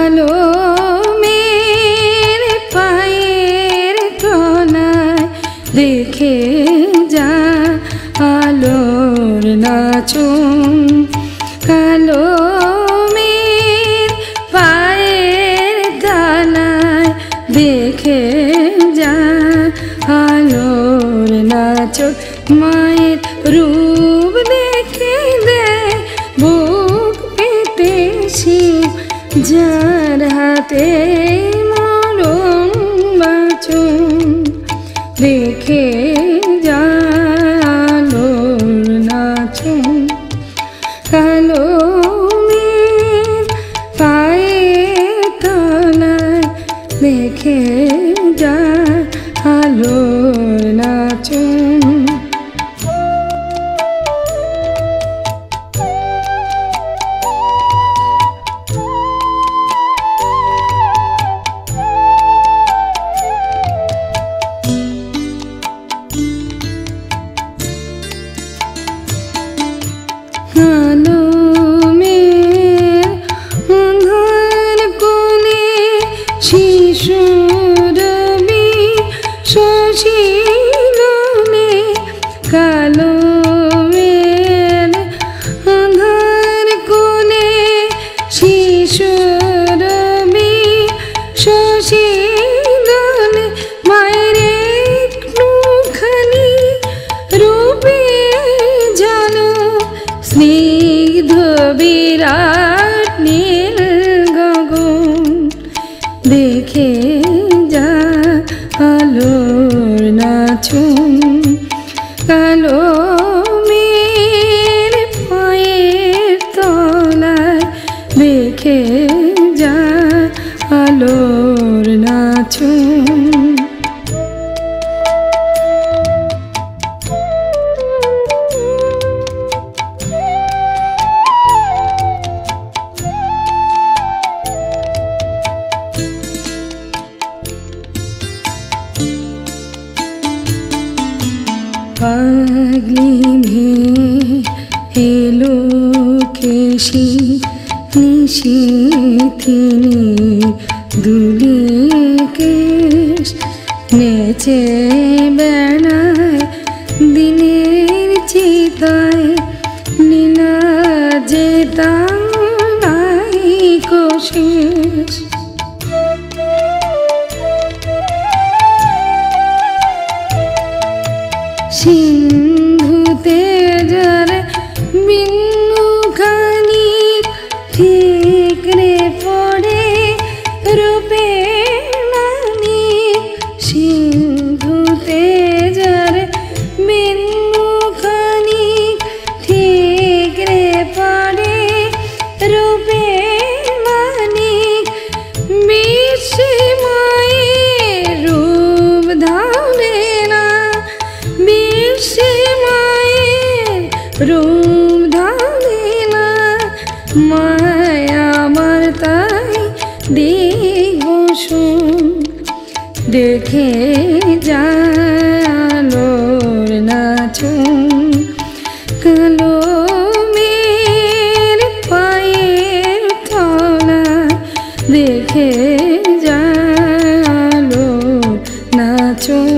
কলমের পায়ের তলায় দেখে যা আলোর নাচন কলমের পায়ের তলায় দেখে যা আলোর নাচন মায়ের রূপ দেখে দে বুক পেতে শিব যার হাতে মরম বাচন দেখে যা আলোর নাচন কলমের পায়ের তলায় দেখে যা আলোর নাচন কলমের অন্ধকার কোণে শিশুরবি শশীলনে কলমের অন্ধকার কোণে শিশুরবি শশীলনে মায়ের একটুখানি রূপে জানো স্নিগ্ধ বিরাট নীল গগন দেখে যা আলোর নাচন কলমের পায়ের তলায় দেখে যা আলোর নাচন পাগলি এলো কেশি নিশিথিনি দুলি কেশ নেচে বেড়ায় দিনের চিতায় নীলা যে তাই কোশেষ সিন্ধুতে যার বিন্দুখানি ঠিক রে পড়ে রূপে নানি সিন্ধুতে যার বিন্দুখানি ঠিক রে পড়ে রূপে নানি বিশ্বে মায়ের রূপ ধরে না বিশ্বে মায়ের রূপ ধরে না মায়া আমার তাই দিবসুন দেখে যা আলোর নাচন কলমের পায়ের তলায় দেখে যা আলোর নাচন